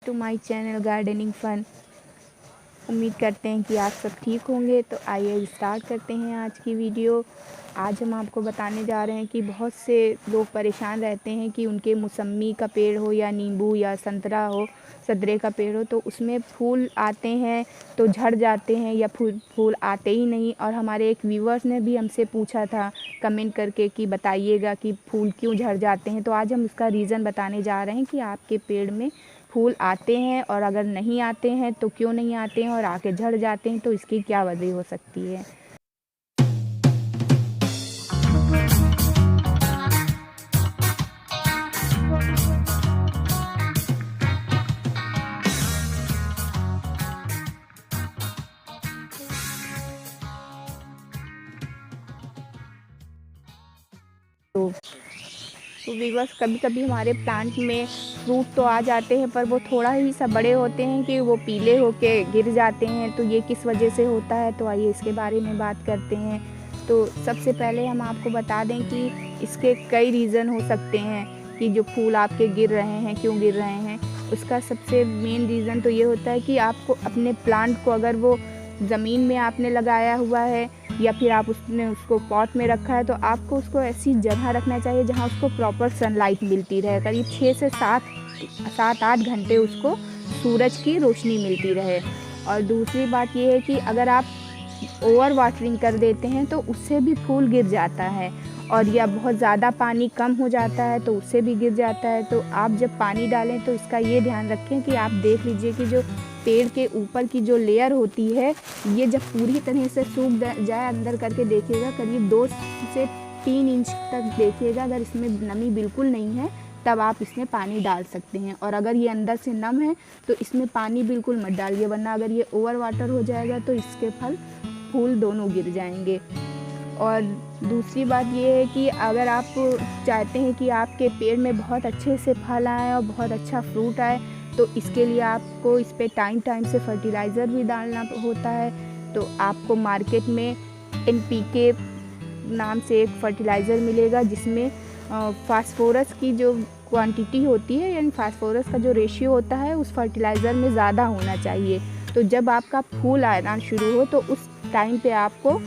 To my channel gardening fun. उम्मीद करते हैं कि आप सब ठीक होंगे। तो आइए स्टार्ट करते हैं आज की वीडियो। आज हम आपको बताने जा रहे हैं कि बहुत से लोग परेशान रहते हैं कि उनके मौसम्मी का पेड़ हो या नींबू या संतरा हो, संतरे का पेड़ हो, तो उसमें फूल आते हैं तो झड़ जाते हैं या फूल आते ही नहीं। और हमारे एक व्यूवर्स ने भी हमसे पूछा था कमेंट करके कि बताइएगा कि फूल क्यों झड़ जाते हैं। तो आज हम उसका रीज़न बताने जा रहे हैं कि आपके पेड़ में फूल आते हैं और अगर नहीं आते हैं तो क्यों नहीं आते हैं, और आके झड़ जाते हैं तो इसकी क्या वजह हो सकती है। तो व्यूअर्स, कभी कभी हमारे प्लांट में फ्रूट तो आ जाते हैं पर वो थोड़ा ही सा बड़े होते हैं कि वो पीले होके गिर जाते हैं। तो ये किस वजह से होता है, तो आइए इसके बारे में बात करते हैं। तो सबसे पहले हम आपको बता दें कि इसके कई रीज़न हो सकते हैं कि जो फूल आपके गिर रहे हैं क्यों गिर रहे हैं। उसका सबसे मेन रीज़न तो ये होता है कि आपको अपने प्लांट को, अगर वो ज़मीन में आपने लगाया हुआ है या फिर आप उसको पॉट में रखा है, तो आपको उसको ऐसी जगह रखना चाहिए जहाँ उसको प्रॉपर सनलाइट मिलती रहे। करीब 6 से 7-8 घंटे उसको सूरज की रोशनी मिलती रहे। और दूसरी बात ये है कि अगर आप ओवर वाटरिंग कर देते हैं तो उससे भी फूल गिर जाता है, और या बहुत ज़्यादा पानी कम हो जाता है तो उससे भी गिर जाता है। तो आप जब पानी डालें तो इसका ये ध्यान रखें कि आप देख लीजिए कि जो पेड़ के ऊपर की जो लेयर होती है, ये जब पूरी तरह से सूख जाए, अंदर करके देखिएगा करीब 2 से 3 इंच तक देखिएगा। अगर इसमें नमी बिल्कुल नहीं है तब आप इसमें पानी डाल सकते हैं, और अगर ये अंदर से नम है तो इसमें पानी बिल्कुल मत डालिए, वरना अगर ये ओवर वाटर हो जाएगा तो इसके फूल दोनों गिर जाएंगे। और दूसरी बात ये है कि अगर आप चाहते हैं कि आपके पेड़ में बहुत अच्छे से फल आए और बहुत अच्छा फ्रूट आए, तो इसके लिए आपको इस पर टाइम से फर्टिलाइज़र भी डालना होता है। तो आपको मार्केट में NPK नाम से एक फर्टिलाइज़र मिलेगा, जिसमें फास्फोरस की जो क्वांटिटी होती है, यानी फास्फोरस का जो रेशियो होता है उस फर्टिलाइज़र में ज़्यादा होना चाहिए। तो जब आपका फूल आना शुरू हो तो उस टाइम पे आपको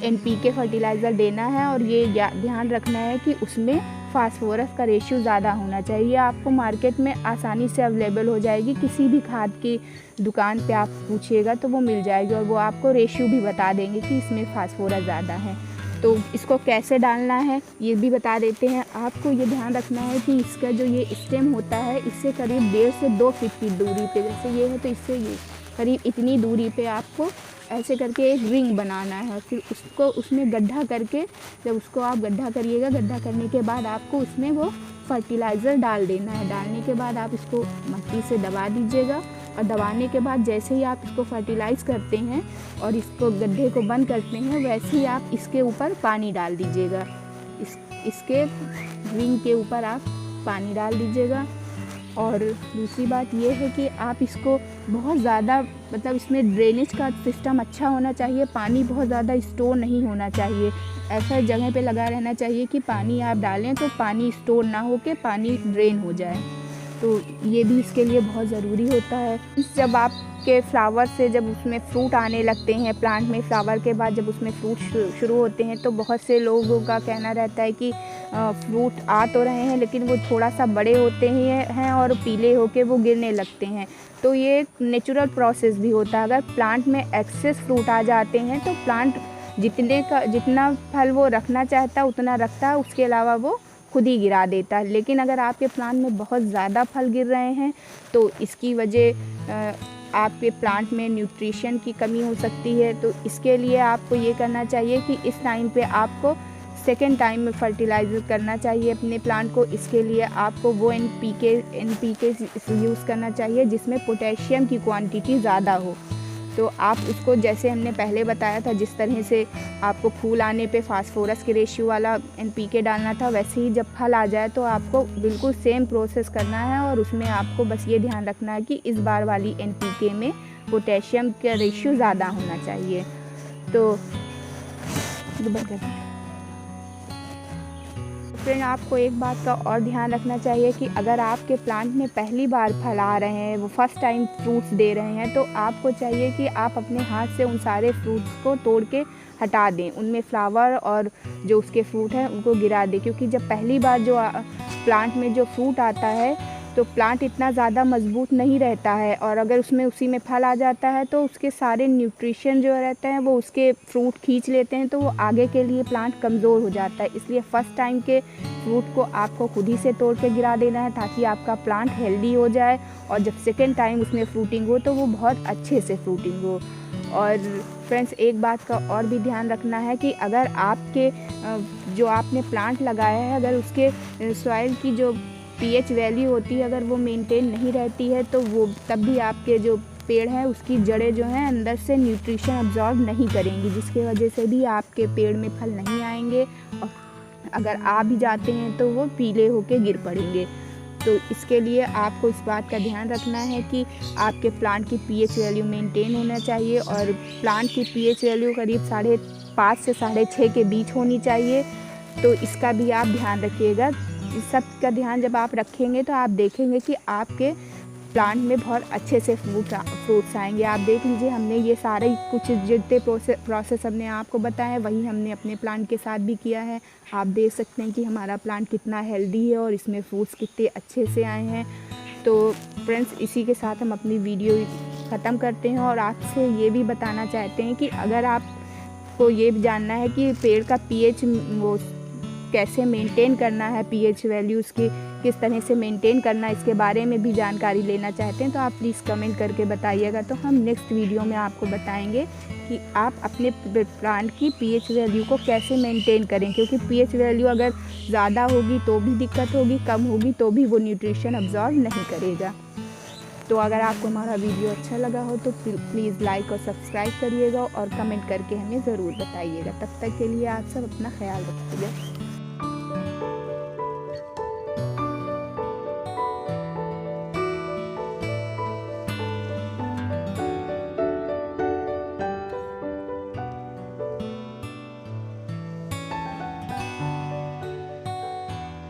NPK फर्टिलाइज़र देना है, और ये ध्यान रखना है कि उसमें फास्फोरस का रेशियो ज़्यादा होना चाहिए। आपको मार्केट में आसानी से अवेलेबल हो जाएगी, किसी भी खाद की दुकान पे आप पूछिएगा तो वो मिल जाएगी, और वो आपको रेशियो भी बता देंगे कि इसमें फास्फोरस ज़्यादा है। तो इसको कैसे डालना है ये भी बता देते हैं। आपको ये ध्यान रखना है कि इसका जो ये स्टेम होता है, इससे करीब 1.5 से 2 फीट की दूरी पे, जैसे ये है तो इससे ये करीब इतनी दूरी पे आपको ऐसे करके एक रिंग बनाना है। फिर उसको उसमें गड्ढा करके, जब उसको आप गड्ढा करिएगा, गड्ढा करने के बाद आपको उसमें वो फर्टिलाइज़र डाल देना है। डालने के बाद आप इसको मट्टी से दबा दीजिएगा, और दबाने के बाद जैसे ही आप इसको फर्टिलाइज़ करते हैं और इसको गड्ढे को बंद करते हैं, वैसे ही आप इसके ऊपर पानी डाल दीजिएगा। इसके रिंग के ऊपर आप पानी डाल दीजिएगा। और दूसरी बात ये है कि आप इसको बहुत ज़्यादा, मतलब इसमें ड्रेनेज का सिस्टम अच्छा होना चाहिए, पानी बहुत ज़्यादा स्टोर नहीं होना चाहिए। ऐसा जगह पे लगा रहना चाहिए कि पानी आप डालें तो पानी स्टोर ना हो के पानी ड्रेन हो जाए। तो ये भी इसके लिए बहुत ज़रूरी होता है। जब आपके फ्लावर से जब उसमें फ्रूट आने लगते हैं, प्लांट में फ्लावर के बाद जब उसमें फ्रूट शुरू होते हैं, तो बहुत से लोगों का कहना रहता है कि फ्रूट आ तो रहे हैं लेकिन वो थोड़ा सा बड़े होते हैं और पीले होके वो गिरने लगते हैं। तो ये नेचुरल प्रोसेस भी होता है। अगर प्लांट में एक्सेस फ्रूट आ जाते हैं तो प्लांट जितना फल वो रखना चाहता है उतना रखता है, उसके अलावा वो खुद ही गिरा देता है। लेकिन अगर आपके प्लांट में बहुत ज़्यादा फल गिर रहे हैं तो इसकी वजह आपके प्लांट में न्यूट्रिशन की कमी हो सकती है। तो इसके लिए आपको ये करना चाहिए कि इस टाइम पे आपको सेकेंड टाइम में फर्टिलाइज़र करना चाहिए अपने प्लांट को। इसके लिए आपको वो NPK यूज़ करना चाहिए जिसमें पोटेशियम की क्वांटिटी ज़्यादा हो। तो आप उसको, जैसे हमने पहले बताया था, जिस तरह से आपको फूल आने पे फास्फोरस के रेशियो वाला NPK डालना था, वैसे ही जब फल आ जाए तो आपको बिल्कुल सेम प्रोसेस करना है। और उसमें आपको बस ये ध्यान रखना है कि इस बार वाली NPK में पोटेशियम का रेशियो ज़्यादा होना चाहिए। तो फ्रेंड, आपको एक बात का और ध्यान रखना चाहिए कि अगर आपके प्लांट में पहली बार फल आ रहे हैं, वो फर्स्ट टाइम फ्रूट्स दे रहे हैं, तो आपको चाहिए कि आप अपने हाथ से उन सारे फ्रूट्स को तोड़ के हटा दें, उनमें फ्लावर और जो उसके फ्रूट हैं उनको गिरा दें। क्योंकि जब पहली बार जो प्लांट में जो फ्रूट आता है तो प्लांट इतना ज़्यादा मजबूत नहीं रहता है, और अगर उसमें उसी में फल आ जाता है तो उसके सारे न्यूट्रिशन जो रहते हैं वो उसके फ्रूट खींच लेते हैं, तो वो आगे के लिए प्लांट कमज़ोर हो जाता है। इसलिए फ़र्स्ट टाइम के फ्रूट को आपको खुद ही से तोड़ के गिरा देना है, ताकि आपका प्लांट हेल्दी हो जाए, और जब सेकेंड टाइम उसमें फ्रूटिंग हो तो वो बहुत अच्छे से फ्रूटिंग हो। और फ्रेंड्स, एक बात का और भी ध्यान रखना है कि अगर आपके जो आपने प्लांट लगाया है, अगर उसके सॉइल की जो पीएच वैल्यू होती है अगर वो मेंटेन नहीं रहती है, तो वो तब भी आपके जो पेड़ हैं उसकी जड़ें जो हैं अंदर से न्यूट्रिशन अब्जॉर्ब नहीं करेंगी, जिसकी वजह से भी आपके पेड़ में फल नहीं आएंगे, और अगर आ भी जाते हैं तो वो पीले होके गिर पड़ेंगे। तो इसके लिए आपको इस बात का ध्यान रखना है कि आपके प्लांट की पीएच वैल्यू मेंटेन होना चाहिए, और प्लांट की पीएच वैल्यू करीब 5.5 से 6.5 के बीच होनी चाहिए। तो इसका भी आप ध्यान रखिएगा। इस सब का ध्यान जब आप रखेंगे तो आप देखेंगे कि आपके प्लांट में बहुत अच्छे से फ्रूट्स आएंगे। आप देख लीजिए, हमने ये सारे कुछ जितने प्रोसेस हमने आपको बताया है वही हमने अपने प्लांट के साथ भी किया है। आप देख सकते हैं कि हमारा प्लांट कितना हेल्दी है और इसमें फ्रूट्स कितने अच्छे से आए हैं। तो फ्रेंड्स, इसी के साथ हम अपनी वीडियो ख़त्म करते हैं, और आपसे ये भी बताना चाहते हैं कि अगर आपको ये भी जानना है कि पेड़ का पीएच वो कैसे मेंटेन करना है, पीएच वैल्यूज़ की किस तरह से मेंटेन करना है, इसके बारे में भी जानकारी लेना चाहते हैं तो आप प्लीज़ कमेंट करके बताइएगा। तो हम नेक्स्ट वीडियो में आपको बताएंगे कि आप अपने प्लांट की पीएच वैल्यू को कैसे मेंटेन करें, क्योंकि पीएच वैल्यू अगर ज़्यादा होगी तो भी दिक्कत होगी, कम होगी तो भी वो न्यूट्रिशन अब्जॉर्ब नहीं करेगा। तो अगर आपको हमारा वीडियो अच्छा लगा हो तो प्लीज़ लाइक और सब्सक्राइब करिएगा, और कमेंट करके हमें ज़रूर बताइएगा। तब तक के लिए आप सब अपना ख्याल रखिएगा।